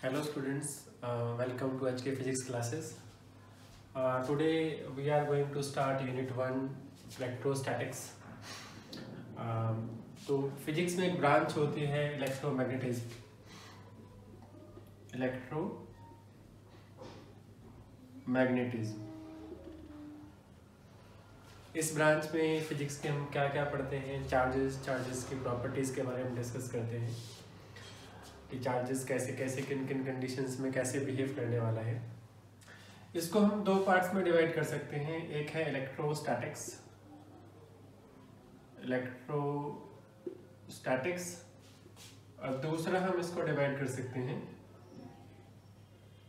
Hello students, welcome to HK Physics classes. Today we are going to start Unit 1 Electrostatics. तो physics में एक branch होती है electromagnetism. इस ब्रांच में फिजिक्स के हम क्या क्या पढ़ते हैं, चार्जेस की प्रॉपर्टीज़ के बारे में डिस्कस करते हैं कि चार्जेस कैसे कैसे किन किन कंडीशंस में कैसे बिहेव करने वाला है. इसको हम दो पार्ट्स में डिवाइड कर सकते हैं. एक है इलेक्ट्रोस्टैटिक्स और दूसरा हम इसको डिवाइड कर सकते हैं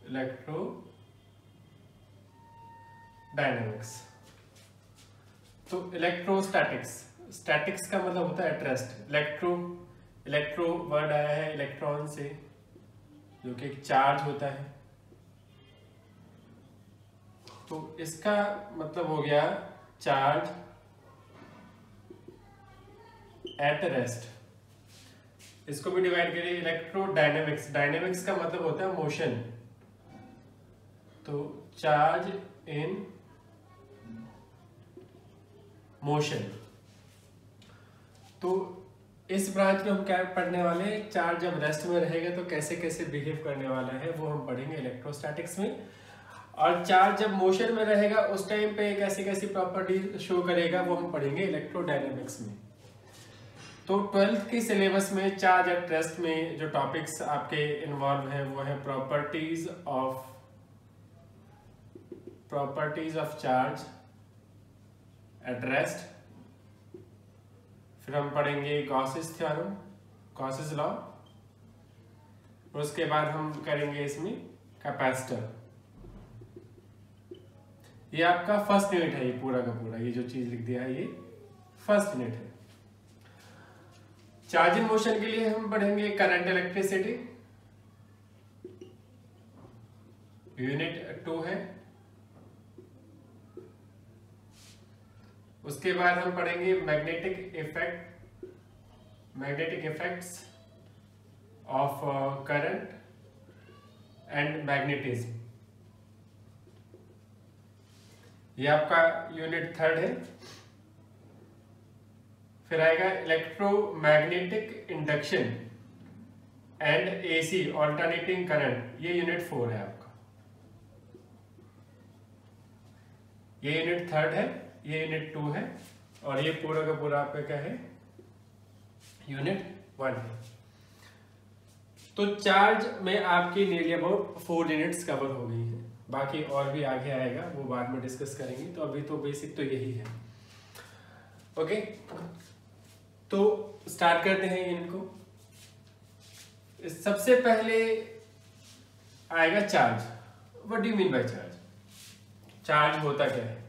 इलेक्ट्रोडायनेमिक्स. तो स्टैटिक्स का मतलब होता है एट रेस्ट. इलेक्ट्रो वर्ड आया है इलेक्ट्रॉन से, जो कि एक चार्ज होता है. तो इसका मतलब हो गया चार्ज एट रेस्ट. इसको भी डिवाइड करिए इलेक्ट्रोडायनेमिक्स. डायनेमिक्स का मतलब होता है मोशन. तो चार्ज इन मोशन. तो इस ब्रांच में हम क्या पढ़ने वाले हैं, चार्ज जब रेस्ट में रहेगा तो कैसे कैसे बिहेव करने वाला है वो हम पढ़ेंगे इलेक्ट्रोस्टैटिक्स में. और चार्ज जब मोशन में रहेगा उस टाइम पे कैसी कैसी प्रॉपर्टी शो करेगा वो हम पढ़ेंगे इलेक्ट्रोडायनेमिक्स में. तो 12th के सिलेबस में चार्ज एट रेस्ट में जो टॉपिक्स आपके इन्वॉल्व हैं वो है properties of charge at rest. फिर हम पढ़ेंगे गॉसेस थ्योरम, गॉसेस लॉ. उसके बाद हम करेंगे इसमें कैपेसिटर. ये आपका फर्स्ट यूनिट है. ये पूरा का पूरा ये जो चीज लिख दिया है ये फर्स्ट यूनिट है. चार्ज इन मोशन के लिए हम पढ़ेंगे करंट इलेक्ट्रिसिटी, यूनिट 2 है. उसके बाद हम पढ़ेंगे magnetic effects of current and magnetism. ये आपका यूनिट 3 है. फिर आएगा electromagnetic induction and AC alternating current. ये यूनिट 4 है आपका. ये यूनिट 3 है, ये यूनिट 2 है और ये पूरा का पूरा आपका क्या है, यूनिट 1 है. तो चार्ज में आपकी नियरली अबाउट 4 यूनिट्स कवर हो गई है. बाकी और भी आगे आएगा, वो बाद में डिस्कस करेंगे. तो अभी तो बेसिक तो यही है. ओके, तो स्टार्ट करते हैं इनको. सबसे पहले आएगा charge. What do you mean by charge? Charge होता क्या है?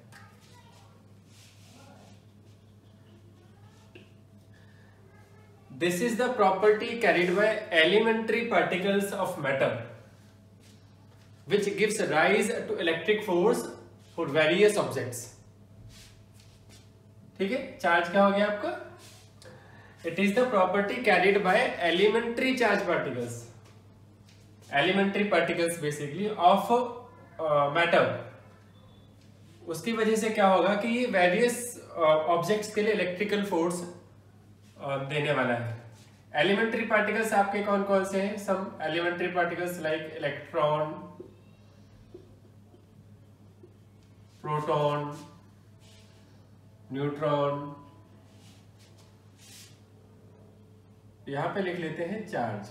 This is the property carried by elementary particles of matter, which gives rise to electric force for various objects. ठीक है, चार्ज क्या हो गया आपका? It is the property carried by elementary charge particles. Elementary particles basically of matter. उसकी वजह से क्या होगा कि ये various objects के लिए electrical force देने वाला है. एलिमेंट्री पार्टिकल्स आपके कौन कौन से हैं? Some elementary particles like electron, proton, neutron. यहां पे लिख लेते हैं चार्ज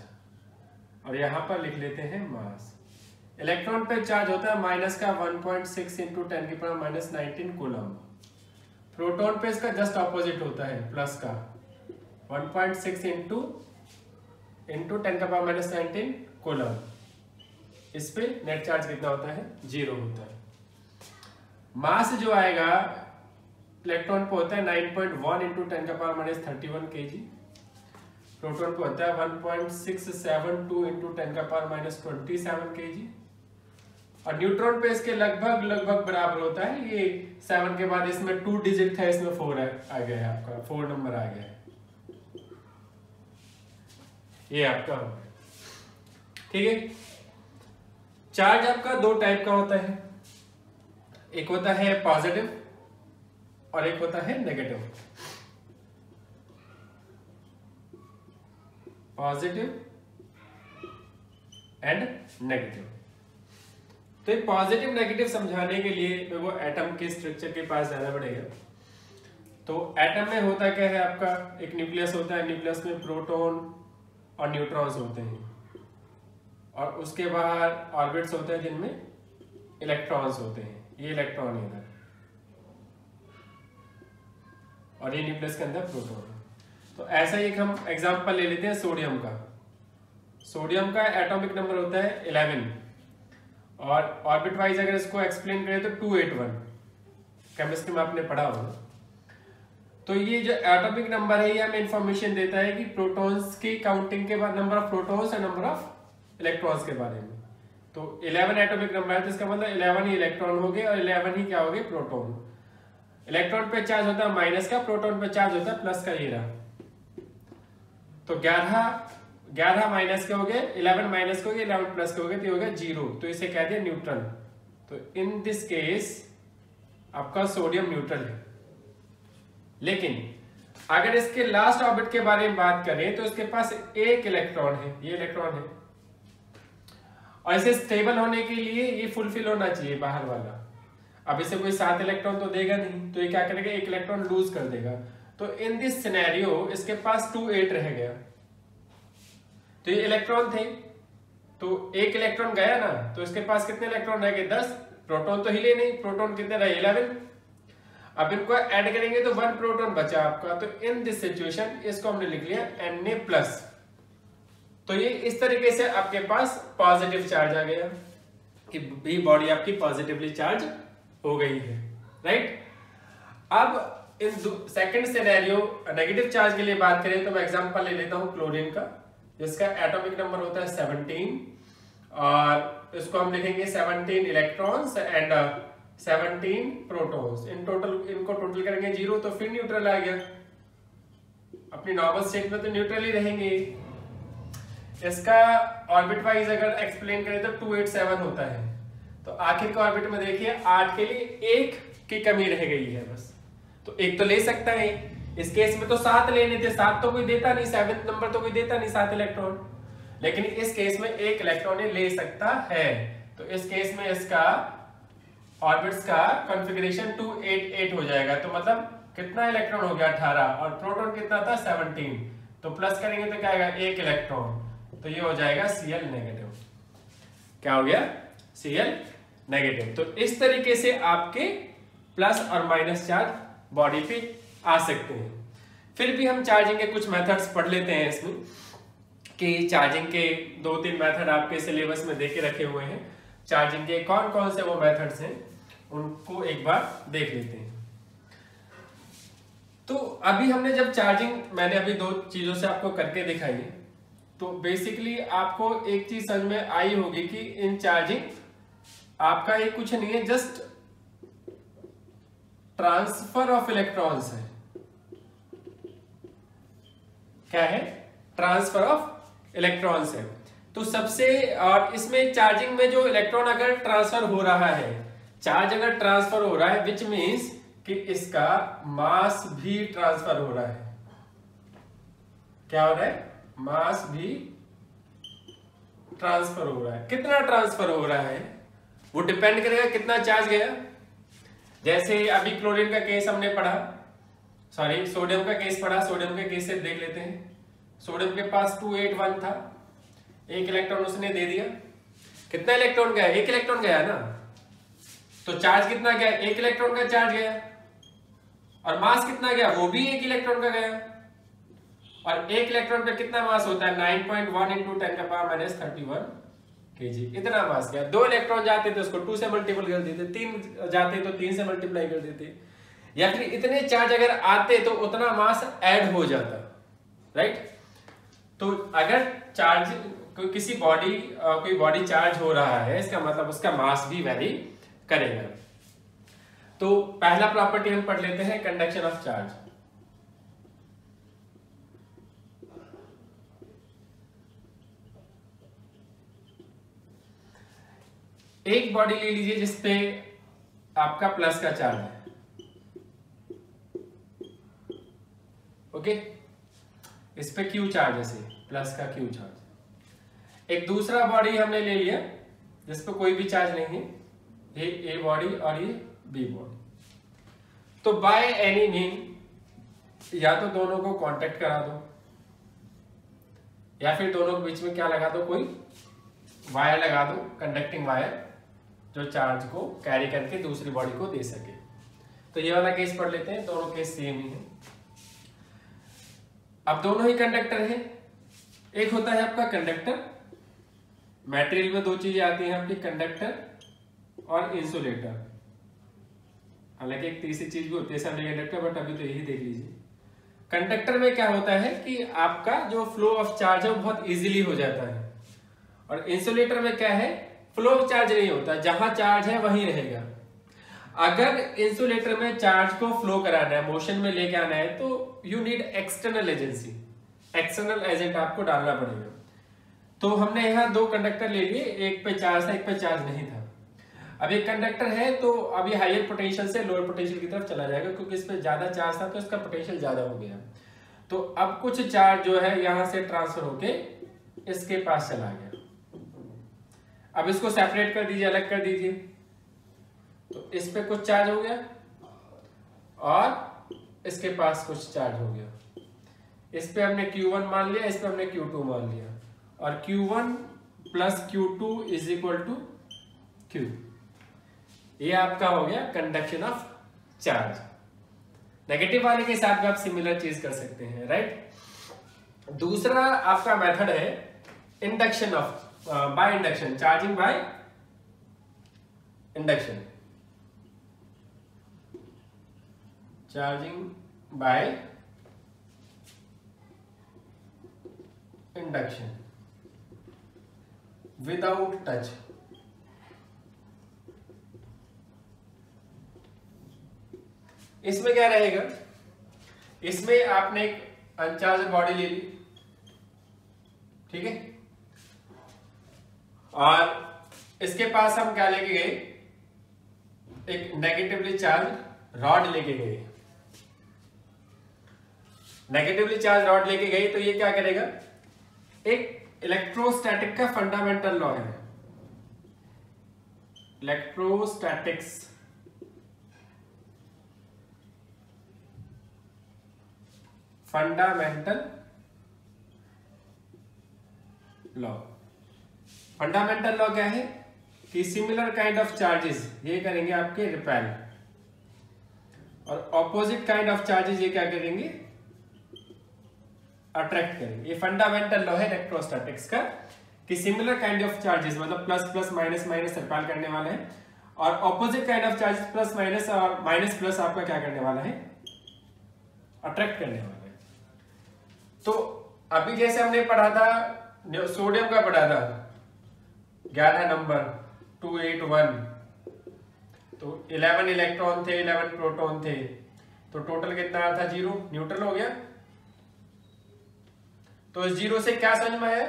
और यहां पर लिख लेते हैं मास. इलेक्ट्रॉन पे चार्ज होता है माइनस का 1.6 इंटू 10⁻⁻19 कूलम. प्रोटॉन पे इसका जस्ट ऑपोजिट होता है, प्लस का 1.6 इंटू 10⁻⁻19 कूलम. इस पे नेट चार्ज कितना होता है? 0 होता है. मास जो आएगा इलेक्ट्रॉन पे होता है 9.1 इंटू 10⁻31 kg. प्रोटॉन पे होता है 1.672 इंटू 10⁻27 kg. और न्यूट्रॉन पे इसके लगभग बराबर होता है. ये 7 के बाद इसमें 2 डिजिट था, इसमें 4 आ गया है. आपका 4 नंबर आ गया है. ये आपका हो गया. ठीक है. चार्ज आपका दो टाइप का होता है, एक होता है पॉजिटिव और एक होता है नेगेटिव। Positive and negative. तो ये पॉजिटिव नेगेटिव समझाने के लिए मेरे को एटम के स्ट्रक्चर के पास जाना पड़ेगा। तो एटम में होता क्या है, आपका एक न्यूक्लियस होता है, न्यूक्लियस में प्रोटॉन और न्यूट्रॉन्स होते हैं, और उसके बाहर ऑर्बिट्स होते हैं जिनमें इलेक्ट्रॉन्स होते हैं। ये इलेक्ट्रॉन है इधर, और ये न्यूक्लियस के अंदर प्रोटॉन है। तो ऐसा ही एक हम एग्जांपल ले लेते हैं सोडियम का। सोडियम का एटॉमिक नंबर होता है 11, और ऑर्बिट वाइज अगर इसको एक्सप्लेन करें तो 281, केमिस्ट्री में आपने पढ़ा होगा। तो ये जो एटॉमिक नंबर है ये हमें इंफॉर्मेशन देता है कि प्रोटॉन्स की काउंटिंग के बाद नंबर ऑफ प्रोटॉन्स और नंबर ऑफ इलेक्ट्रॉन्स के बारे में। तो 11 एटॉमिक नंबर है, तो इसका मतलब 11 ही इलेक्ट्रॉन हो गए और 11 ही क्या हो गए, प्रोटॉन। इलेक्ट्रॉन पे चार्ज होता है माइनस का, प्रोटॉन पे चार्ज होता है प्लस का, ये रहा। तो 11 माइनस के हो गए, 11 माइनस के हो गए, 11 प्लस के हो गए, तो हो गया 0। तो इसे कह दिया न्यूट्रल। तो इन दिस केस आपका सोडियम न्यूट्रल है। लेकिन अगर इसके लास्ट ऑर्बिट के बारे में बात करें तो इसके पास एक इलेक्ट्रॉन है, ये इलेक्ट्रॉन है, और इसे स्टेबल होने के लिए ये फुलफिल होना चाहिए बाहर वाला। अब इसे कोई 7 इलेक्ट्रॉन तो देगा नहीं, तो ये क्या करेगा, एक इलेक्ट्रॉन लूज कर देगा। तो इन दिस सिनेरियो इसके पास 2 8 रह गया। तो ये इलेक्ट्रॉन थे, तो एक इलेक्ट्रॉन गया ना, तो इसके पास कितने इलेक्ट्रॉन रह गए, 10। प्रोटॉन तो हिले नहीं, प्रोटॉन कितने रहे, 11। अब इनको ऐड करेंगे तो 1 प्रोटॉन बचा आपका। तो इन दिस सिचुएशन इसको हमने लिख लिया Na+। तो ये इस तरीके से आपके पास पॉजिटिव चार्ज आ गया, कि बॉडी आपकी पॉजिटिवली चार्ज हो गई है, राइट। अब in second scenario negative charge के लिए बात करें तो मैं एग्जांपल ले लेता हूं क्लोरीन का, जिसका एटॉमिक नंबर होता है 17, और इसको हम लिखेंगे 17 इलेक्ट्रॉन्स एंड 17 प्रोटॉन्स। इनको टोटल करेंगे 0, तो फिर न्यूट्रल आ गया। अपनी नॉर्मल स्टेट में तो न्यूट्रल ही रहेंगे। इसका ऑर्बिट वाइज अगर एक्सप्लेन करें तो 287 होता है। तो आखिर के ऑर्बिट में देखिए 8 के लिए 1 की कमी रह गई है बस, तो 1 तो ले सकता है। इस केस में तो 7 लेने थे, 7 तो कोई देता नहीं, 7th नंबर तो कोई देता नहीं 7 इलेक्ट्रॉन। लेकिन इस केस में 1 इलेक्ट्रॉन ले सकता है। तो इस केस में इसका ऑर्बिट्स का कॉन्फ़िगरेशन 288 हो जाएगा। तो मतलब कितना इलेक्ट्रॉन हो गया, 18, और प्रोटॉन कितना था, 17। तो प्लस करेंगे तो क्या आएगा, 1 इलेक्ट्रॉन। तो ये हो जाएगा Cl नेगेटिव। क्या हो गया, Cl नेगेटिव। तो इस तरीके से आपके प्लस और माइनस चार्ज बॉडी पे आ सकते हैं। फिर भी हम चार्जिंग के कुछ मेथड्स पढ़ लेते हैं इसमें, कि चार्जिंग के 2-3 मेथड आपके सिलेबस में देके रखे हुए हैं। चार्जिंग के कौन कौन से वो मेथड्स हैं उनको एक बार देख लेते हैं। तो अभी हमने जब चार्जिंग, मैंने अभी 2 चीजों से आपको करके दिखाई है, तो बेसिकली आपको एक चीज समझ में आई होगी कि इन चार्जिंग आपका ये कुछ नहीं है, जस्ट ट्रांसफर ऑफ इलेक्ट्रॉन्स है। क्या है, ट्रांसफर ऑफ इलेक्ट्रॉन्स है। तो सबसे, और इसमें चार्जिंग में जो इलेक्ट्रॉन अगर ट्रांसफर हो रहा है, चार्ज अगर ट्रांसफर हो रहा है, विच मीन्स कि इसका मास भी ट्रांसफर हो रहा है। क्या हो रहा है, मास भी ट्रांसफर हो रहा है। कितना ट्रांसफर हो रहा है वो डिपेंड करेगा कितना चार्ज गया। जैसे अभी क्लोरीन का केस हमने पढ़ा, सॉरी सोडियम का केस पढ़ा। सोडियम के केस से देख लेते हैं। सोडियम के पास 281 था, 1 इलेक्ट्रॉन उसने दे दिया। कितना इलेक्ट्रॉन गया, 1 इलेक्ट्रॉन गया ना, तो चार्ज कितना गया, 1 इलेक्ट्रॉन का चार्ज गया, और मास कितना गया, वो भी 1 इलेक्ट्रॉन का गया। और 1 इलेक्ट्रॉन पे कितना मास होता है, 9.1 × 10⁻31 kg, इतना मास गया। 2 इलेक्ट्रॉन जाते तो उसको 2 से मल्टीपल कर देते, 3 जाते तो 3 से मल्टीप्लाई कर देते, या फिर इतने चार्ज अगर आते तो उतना मास ऐड हो जाता, राइट। तो अगर चार्ज किसी बॉडी, कोई बॉडी चार्ज हो रहा है, इसका मतलब उसका मास भी वेरी करेगा। तो पहला प्रॉपर्टी हम पढ़ लेते हैं, कंडक्शन ऑफ चार्ज। एक बॉडी ले लीजिए जिसपे आपका प्लस का चार्ज है, ओके, इस पे क्यू चार्ज है, से प्लस का क्यू चार्ज। एक दूसरा बॉडी हमने ले लिया जिसपे कोई भी चार्ज नहीं है, ये ए बॉडी और ये बी बॉडी। तो बाय एनी मीन या तो दोनों को कांटेक्ट करा दो या फिर दोनों के बीच में क्या लगा दो, कोई वायर लगा दो, कंडक्टिंग वायर, जो चार्ज को कैरी करके दूसरी बॉडी को दे सके। तो ये वाला केस पढ़ लेते हैं, दोनों केस सेम ही है। अब दोनों ही कंडक्टर है, एक होता है आपका कंडक्टर, मटेरियल में दो चीजें आती हैं आपकी, कंडक्टर और इंसुलेटर। हालांकि एक तीसरी चीज भी होती है सब कंडक्टर, बट अभी तो यही देख लीजिए। कंडक्टर में क्या होता है कि आपका जो फ्लो ऑफ चार्ज है वो बहुत इजीली हो जाता है, और इंसुलेटर में क्या है, फ्लो ऑफ चार्ज नहीं होता, जहां चार्ज है वहीं रहेगा। अगर इंसुलेटर में चार्ज को फ्लो कराना है, मोशन में लेके आना है, तो you need external agency, external agent आपको डालना पड़ेगा। तो हमने यहाँ दो कंडक्टर ले लिए, एक पे चार्ज था, एक पे चार्ज नहीं था। अब एक कंडक्टर है तो अभी हायर पोटेंशियल से लोअर पोटेंशियल की तरफ चला जाएगा, क्योंकि इस पे ज्यादा चार्ज था तो इसका पोटेंशियल ज्यादा हो गया। तो अब कुछ चार्ज जो है यहां से ट्रांसफर होके इसके पास चला गया। अब इसको सेपरेट कर दीजिए, अलग कर दीजिए। तो इस पे कुछ चार्ज हो गया और इसके पास कुछ चार्ज हो गया। इस पे हमने Q1 मान लिया, इस पे हमने Q2 मान लिया, और Q1 plus Q2 is equal to Q। ये आपका हो गया कंडक्शन ऑफ चार्ज। नेगेटिव वाले के साथ भी आप सिमिलर चीज कर सकते हैं, राइट। दूसरा आपका मेथड है induction of by induction, charging by induction, charging by induction without touch. इसमें क्या रहेगा, इसमें आपने एक अनचार्ज बॉडी ले ली, ठीक है, और इसके पास हम क्या लेके गए, एक नेगेटिवली चार्ज रॉड लेके गए। नेगेटिवली चार्ज रॉड लेके गए तो ये क्या करेगा, एक इलेक्ट्रोस्टैटिक का फंडामेंटल लॉ है, electrostatics fundamental law. Fundamental law क्या है कि सिमिलर काइंड ऑफ चार्जेस ये करेंगे आपके रिपेल, और ऑपोजिट काइंड ऑफ चार्जेस ये क्या करेंगे, अट्रैक्ट करेंगे। ये फंडामेंटल लॉ है इलेक्ट्रोस्टैटिक्स का कि सिमिलर काइंड ऑफ चार्जेस, मतलब plus plus minus minus repel करने वाला है, और opposite kind of charges plus minus और माइनस प्लस आपका क्या करने वाला है, अट्रैक्ट करने वाला है। तो अभी जैसे हमने पढ़ा था, सोडियम का पढ़ा था 11 नंबर 281, तो 11 इलेक्ट्रॉन थे, 11 प्रोटॉन थे, तो टोटल कितना था, 0, न्यूट्रल हो गया। तो इस 0 से क्या समझ में आया,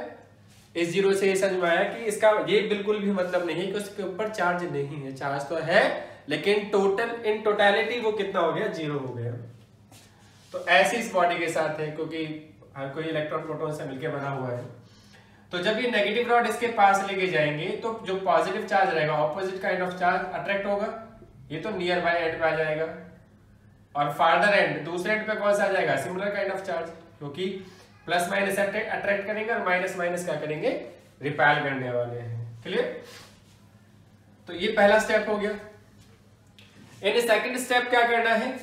इस 0 से ये समझ में आया कि इसका ये बिल्कुल भी मतलब नहीं है कि उसके ऊपर चार्ज नहीं है, चार्ज तो है लेकिन टोटल इन टोटलिटी वो कितना हो गया, 0 हो गया। तो ऐसी इस बॉडी के साथ है, क्योंकि हर कोई इलेक्ट्रॉन प्रोटॉन से मिलकर बना हुआ है। तो जब ये नेगेटिव रॉड इसके पास लेके जाएंगे तो जो पॉजिटिव चार्ज रहेगा, opposite kind of charge attract होगा, ये तो नियर बाय एंड पे आ जाएगा, और फार्दर एंड दूसरे एंड पे कौन सा आ जाएगा, सिमिलर काइंड ऑफ चार्ज, क्योंकि प्लस माइनस अट्रैक्ट करेंगे और माइनस माइनस क्या करेंगे, रिपेल करने वाले हैं। क्लियर। तो ये पहला स्टेप हो गया। इन सेकंड स्टेप क्या करना है,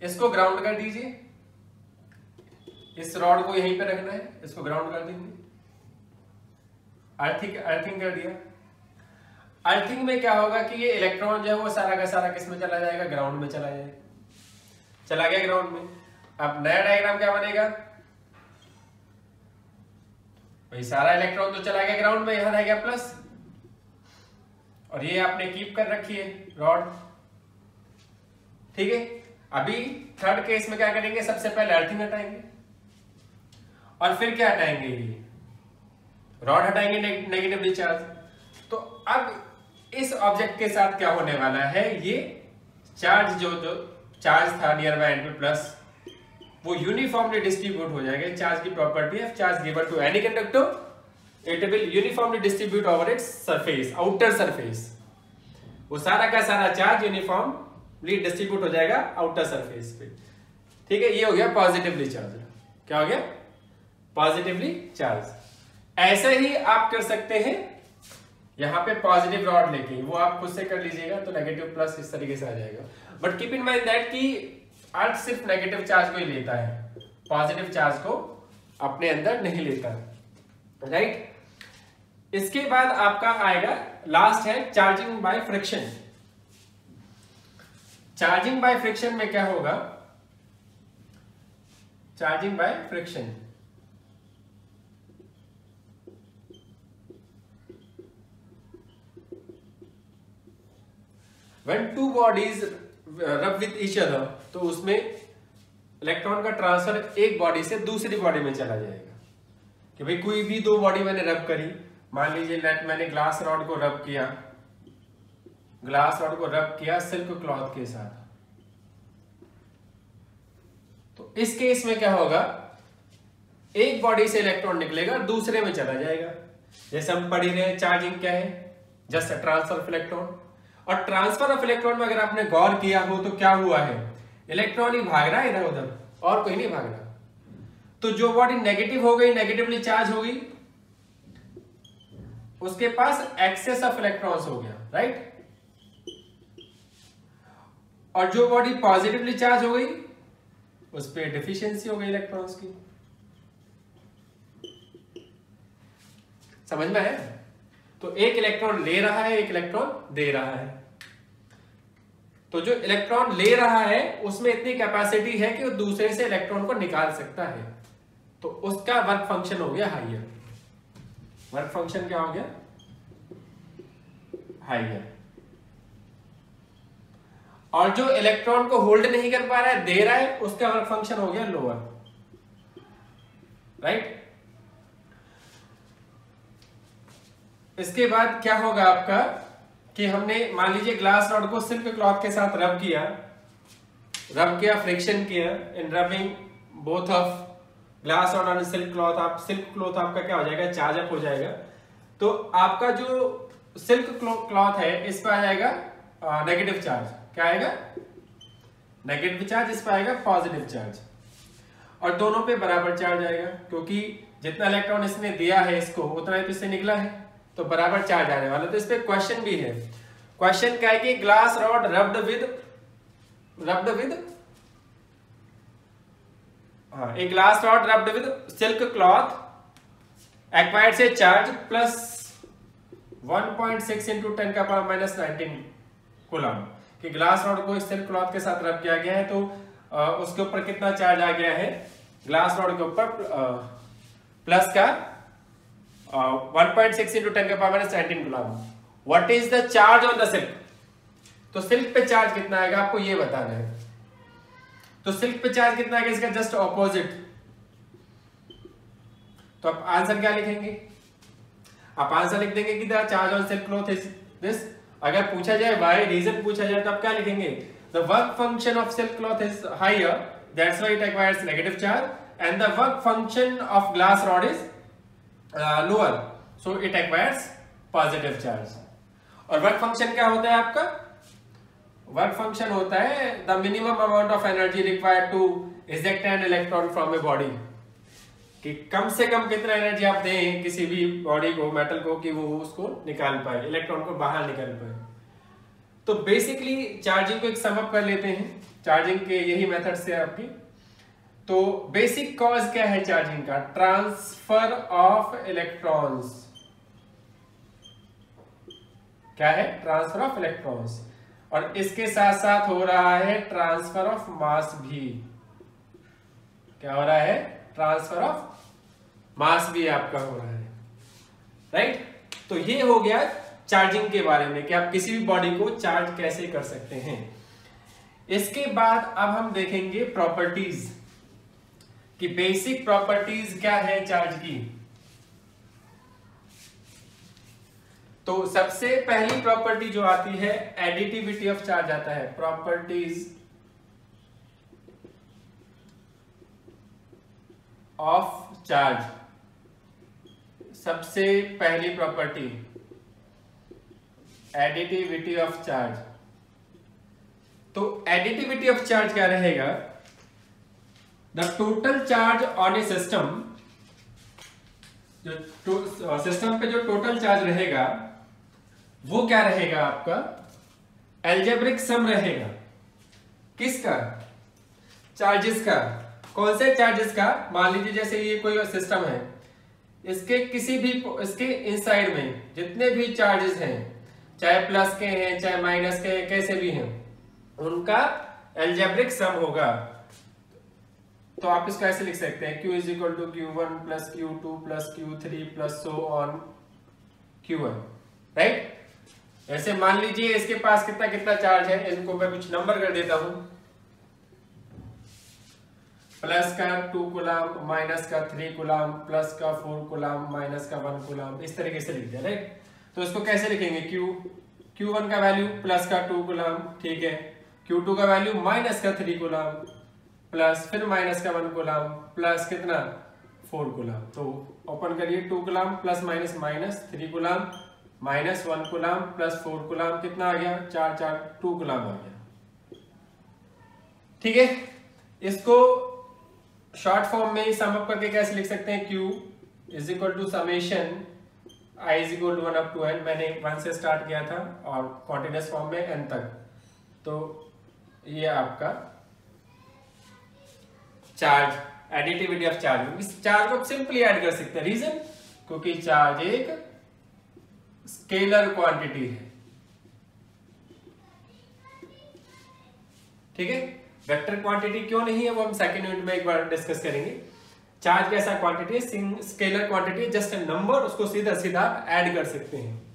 इसको ग्राउंड कर दीजिए, इस रॉड को यहीं पे रखना है, इसको ग्राउंड कर देंगे, अर्थिंग कर दिया। अर्थिंग में क्या होगा कि ये इलेक्ट्रॉन जो है वो सारा का सारा किस में चला जाएगा, ग्राउंड में चला जाएगा, चला गया ग्राउंड में। अब नया डायग्राम क्या बनेगा, भाई सारा इलेक्ट्रॉन तो चला गया ग्राउंड में, यहां रह गया प्लस, और ये आपने कीप कर रखी है रॉड, ठीक है। अभी थर्ड केस में क्या करेंगे, सबसे पहले अर्थिंग हटाएंगे और फिर क्या हटाएंगे, ये रॉड हटाएंगे नेगेटिवली चार्ज। तो अब इस ऑब्जेक्ट के साथ क्या होने वाला है, ये चार्ज जो चार्ज था नियर बाय एंड पे प्लस, वो यूनिफॉर्मली डिस्ट्रीब्यूट हो जाएगा। चार्ज की प्रॉपर्टी है charge given to any conductor, it will uniformly distribute over its surface, outer surface. वो सारा का सारा चार्ज यूनिफॉर्मली डिस्ट्रीब्यूट हो जाएगा आउटर सरफेस पे। ठीक है, ये हो गया पॉजिटिवली चार्ज। क्या हो गया? Positively charge. ऐसे ही आप कर सकते हैं यहां पे पॉजिटिव रॉड लेके, वो आप खुद से कर लीजिएगा तो नेगेटिव प्लस इस तरीके से आ जाएगा। But keep in mind that कि अर्थ सिर्फ नेगेटिव चार्ज को ही लेता है, पॉजिटिव चार्ज को अपने अंदर नहीं लेता, राइट। इसके बाद आपका आएगा लास्ट है charging by friction. Charging by friction में क्या होगा? Charging by friction, when two bodies rub with each other, तो उसमें इलेक्ट्रॉन का ट्रांसफर एक बॉडी से दूसरी बॉडी में चला जाएगा। कि भाई कोई भी दो बॉडी मैंने रब करी, मान लीजिए मैंने ग्लास रॉड को रब किया, ग्लास रॉड को रब किया सिल्क क्लॉथ के साथ, तो इस केस में क्या होगा, एक बॉडी से इलेक्ट्रॉन निकलेगा दूसरे में चला जाएगा। जैसे हम पढ़ रहे हैं चार्जिंग क्या है, just a transfer of electron. और ट्रांसफर ऑफ इलेक्ट्रॉन में अगर आपने गौर किया हो तो क्या हुआ है, इलेक्ट्रॉन ही भाग रहा है इधर उधर, और कोई नहीं भाग रहा। तो जो बॉडी नेगेटिव हो गई, नेगेटिवली चार्ज हो गई, उसके पास एक्सेस ऑफ इलेक्ट्रॉन्स हो गया, राइट। और जो बॉडी पॉजिटिवली चार्ज हो गई, उस पर डिफिशियंसी हो गई इलेक्ट्रॉन्स की। समझ में है? तो एक इलेक्ट्रॉन ले रहा है, एक इलेक्ट्रॉन दे रहा है। तो जो इलेक्ट्रॉन ले रहा है उसमें इतनी कैपेसिटी है कि वो दूसरे से इलेक्ट्रॉन को निकाल सकता है, तो उसका वर्क फंक्शन हो गया हाइयर। वर्क फंक्शन क्या हो गया? हाइयर। और जो इलेक्ट्रॉन को होल्ड नहीं कर पा रहा है, दे रहा है, उसका वर्क फंक्शन हो गया लोअर, राइट। इसके बाद क्या होगा आपका कि हमने मान लीजिए ग्लास रॉड को सिल्क क्लॉथ के साथ रब किया, फ्रिक्शन किया। In rubbing both of glass rod और सिल्क क्लॉथ, आप सिल्क क्लॉथ आपका क्या हो जाएगा, चार्ज अप हो जाएगा। तो आपका जो सिल्क क्लॉथ है इस पर आ जाएगा नेगेटिव चार्ज। क्या आएगा? Negative charge. इस पर आएगा पॉजिटिव चार्ज, और दोनों पे बराबर चार्ज आएगा, क्योंकि जितना इलेक्ट्रॉन इसने दिया है इसको, उतना ही तो इससे निकला है, तो बराबर चार्ज आने वाला। तो इस पे क्वेश्चन भी है। क्वेश्चन क्या है कि ग्लास रॉड रब्ड विद एक glass rod rubbed with silk cloth acquired से चार्ज प्लस 1.6 into 10 का पावर माइनस 19 कूलम। कि ग्लास रॉड को सिल्क क्लॉथ के साथ रब किया गया है, तो उसके ऊपर कितना चार्ज आ गया है, ग्लास रॉड के ऊपर प्लस का 1.6 into 10 का power minus 19 coulomb. What is the charge on the silk? तो सिल्क पे चार्ज कितना आएगा आपको ये बताना है। तो सिल्क पे चार्ज कितना आएगा, इसका जस्ट ऑपोजिट। तो आप आंसर क्या लिखेंगे? आप आंसर लिख देंगे कि the charge on silk cloth is this. अगर पूछा जाए व्हाई, रीजन पूछा जाए, तो आप क्या लिखेंगे? The work function of silk cloth is higher, that's why it acquires negative charge, and the work function of glass rod is lower, so it acquires positive charge. और वर्क फंक्शन क्या होता है आपका? वर्क फंक्शन होता है the minimum amount of energy required to eject an electron from a body. कि कम से कम कितना एनर्जी आप दें किसी भी बॉडी को, मेटल को, कि वो उसको निकाल पाए, इलेक्ट्रॉन को बाहर निकाल पाए। तो बेसिकली चार्जिंग को एक सम अप कर लेते हैं, चार्जिंग के यही मेथड से आपकी। तो बेसिक कॉज क्या है चार्जिंग का? Transfer of electrons. क्या है? Transfer of electrons. और इसके साथ साथ हो रहा है ट्रांसफर ऑफ मास भी। क्या हो रहा है? ट्रांसफर ऑफ मास भी आपका हो रहा है, राइट। तो ये हो गया चार्जिंग के बारे में कि आप किसी भी बॉडी को चार्ज कैसे कर सकते हैं। इसके बाद अब हम देखेंगे प्रॉपर्टीज कि बेसिक प्रॉपर्टीज क्या है चार्ज की। तो सबसे पहली प्रॉपर्टी जो आती है एडिटिविटी ऑफ चार्ज आता है, प्रॉपर्टीज ऑफ चार्ज। सबसे पहली प्रॉपर्टी एडिटिविटी ऑफ चार्ज। तो एडिटिविटी ऑफ चार्ज क्या रहेगा? The total charge on A system, जो सिस्टम पे जो टोटल चार्ज रहेगा वो क्या रहेगा आपका? एल्जेब्रिक सम रहेगा। किसका? चार्जेस का। कौन से चार्जेस का? मान लीजिए जैसे ये कोई सिस्टम है, इसके किसी भी इसके इनसाइड में जितने भी चार्जेस हैं, चाहे प्लस के हैं चाहे माइनस के, कैसे भी हैं, उनका एल्जेब्रिक सम होगा। तो आप इसको ऐसे लिख सकते हैं, Q is equal to Q1 plus Q2 plus Q3 plus so on Q1, right? ऐसे मान लीजिए इसके पास कितना कितना चार्ज है, इनको मैं कुछ नंबर कर देता हूं। प्लस का 2 कूलम, माइनस का 3 कूलम, प्लस का 4 कूलम, माइनस का 1 कूलम, इस तरीके से लिख दिया, राइट? तो इसको कैसे लिखेंगे? Q1 का वैल्यू प्लस का 2 कूलम, ठीक है। Q2 का वैल्यू माइनस का 3 कूलम, प्लस फिर माइनस का 1 कूलम, प्लस कितना 4 कूलम। तो ओपन करिए, 2 coulomb plus minus minus 3 coulomb minus 1 coulomb plus 4 coulomb, कितना आ गया? 4 2 कूलम आ गया, ठीक है। इसको शॉर्ट फॉर्म में सम अप करके कैसे लिख सकते हैं? Q is equal to summation I is equal to 1 up to n। मैंने 1 से स्टार्ट किया था और कॉन्टिन्यूअस फॉर्म में n तक। तो ये आपका चार्ज, एडिटिविटी ऑफ चार्ज। इस चार्ज को सिंपली ऐड कर सकते हैं। रीजन? क्योंकि चार्ज एक स्केलर क्वांटिटी है, ठीक है। वेक्टर क्वांटिटी क्यों नहीं है वो हम सेकंड यूनिट में एक बार डिस्कस करेंगे। चार्ज कैसा क्वांटिटी है? Scalar quantity, just a number, उसको सीधा सीधा ऐड कर सकते हैं।